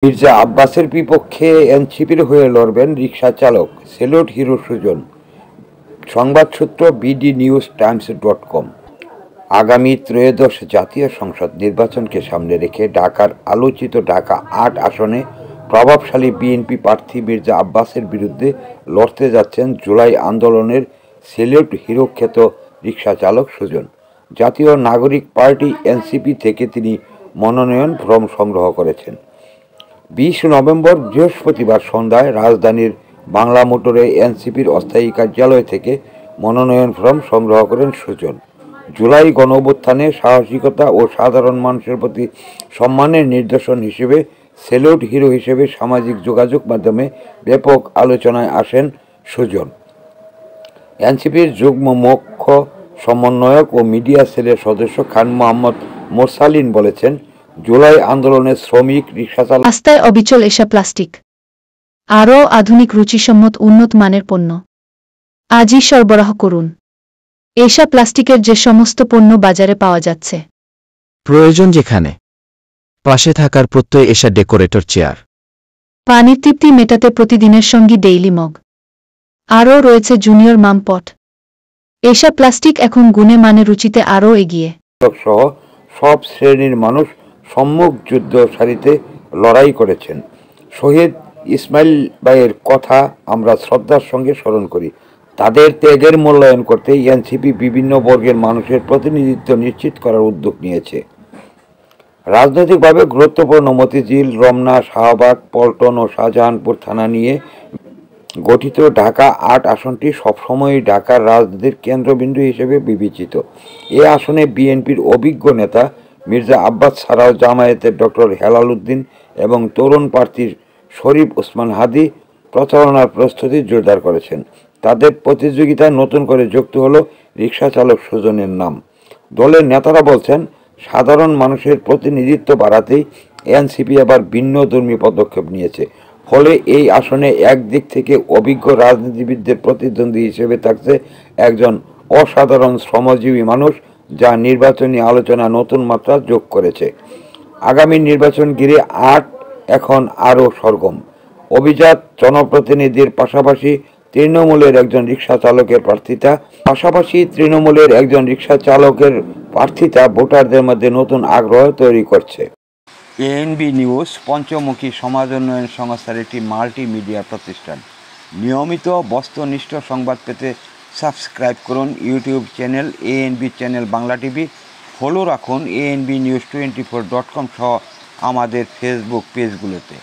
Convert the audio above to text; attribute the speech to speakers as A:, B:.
A: মির্জা আব্বাসের বিপক্ষে এনসিপির হয়ে লড়বেন রিকশা চালক সেলুট হিরো সুজন। সংবাদ সূত্র bdnewstimes.com। আগামী ত্রয়োদশ জাতীয় সংসদ নির্বাচনকে সামনে রেখে ঢাকার আলোচিত ঢাকা ৮ আসনে প্রভাবশালী বিএনপি প্রার্থী মির্জা আব্বাসের বিরুদ্ধে লড়তে যাচ্ছেন জুলাই আন্দোলনের সেলুট হিরো খ্যাত রিকশা চালক সুজন। জাতীয় নাগরিক পার্টি এনসিপি থেকে তিনি মনোনয়ন ফরম সংগ্রহ করেছেন। ২০ নভেম্বর বৃহস্পতিবার সন্ধ্যায় রাজধানীর বাংলা মোটরে এনসিপির অস্থায়ী কার্যালয় থেকে মনোনয়ন ফরম সংগ্রহ করেন সুজন। জুলাই গণঅভ্যুত্থানে সাহসিকতা ও সাধারণ মানুষের প্রতি সম্মানের নিদর্শন হিসেবে সেলুট হিরো হিসেবে সামাজিক যোগাযোগ মাধ্যমে ব্যাপক আলোচনায় আসেন সুজন। এনসিপির যুগ্ম মুখ্য সমন্বয়ক ও মিডিয়া সেলের সদস্য খান মোহাম্মদ মোরসালিন বলেছেন, জুলাই আন্দোলনের শ্রমিক রিকশাচালক
B: রাস্তায় অবিচল এশা প্লাস্টিক, আরও আধুনিক রুচিসম্মত উন্নত মানের পণ্য আজই সরবরাহ করুন। এশা প্লাস্টিকের যে সমস্ত পণ্য বাজারে পাওয়া যাচ্ছে,
C: প্রয়োজন যেখানে, পাশে থাকার প্রত্যয় এশা ডেকোরেটর চেয়ার,
B: পানির তৃপ্তি মেটাতে প্রতিদিনের সঙ্গী ডেইলি মগ, আরও রয়েছে জুনিয়র মাম পট। এশা প্লাস্টিক এখন গুণে মানে রুচিতে আরও এগিয়ে।
A: সহ সব শ্রেণীর মানুষ সম্মুখ যুদ্ধ সারিতে লড়াই করেছেন। শহীদ ইসমাইল ভাইয়ের কথা আমরা শ্রদ্ধার সঙ্গে স্মরণ করি। তাদের ত্যাগের মূল্যায়ন করতে এনসিপি বিভিন্ন বর্গের মানুষের প্রতিনিধিত্ব নিশ্চিত করার উদ্যোগ নিয়েছে। রাজনৈতিকভাবে গুরুত্বপূর্ণ মতিঝিল, রমনা, শাহবাগ, পল্টন ও শাহজাহানপুর থানা নিয়ে গঠিত ঢাকা ৮ আসনটি সবসময়ই ঢাকার রাজনীতির কেন্দ্রবিন্দু হিসেবে বিবেচিত। এ আসনে বিএনপির অভিজ্ঞ নেতা মির্জা আব্বাস ছাড়াও জামায়াতের ডক্টর হেলাল উদ্দিন এবং তরুণ প্রার্থী শরীফ ওসমান হাদি প্রচারণার প্রস্তুতি জোরদার করেছেন। তাদের প্রতিযোগিতায় নতুন করে যুক্ত হলো রিকশা চালক সুজনের নাম। দলের নেতারা বলছেন, সাধারণ মানুষের প্রতিনিধিত্ব বাড়াতেই এনসিপি আবার ভিন্নধর্মী পদক্ষেপ নিয়েছে। ফলে এই আসনে একদিক থেকে অভিজ্ঞ রাজনীতিবিদদের প্রতিদ্বন্দ্বী হিসেবে থাকছে একজন অসাধারণ শ্রমজীবী মানুষ, যা নির্বাচনী আলোচনা নতুন মাত্রা যোগ করেছে। আগামী নির্বাচন ঘিরে ৮ এখন আরও সরগরম। অভিজাত জনপ্রতিনিধির পাশাপাশি তৃণমূলের একজন রিকশা চালকের প্রার্থিতা ভোটারদের মধ্যে নতুন আগ্রহ তৈরি করছে। এএনবি নিউজ পঞ্চমুখী সমাজ উন্নয়ন সংস্থার একটি মাল্টিমিডিয়া প্রতিষ্ঠান। নিয়মিত বস্তুনিষ্ঠ সংবাদ পেতে সাবস্ক্রাইব করুন YouTube channel ANB channel Bangla TV, follow রাখুন ANBnews24.com সহ আমাদের ফেসবুক পেজগুলোতে।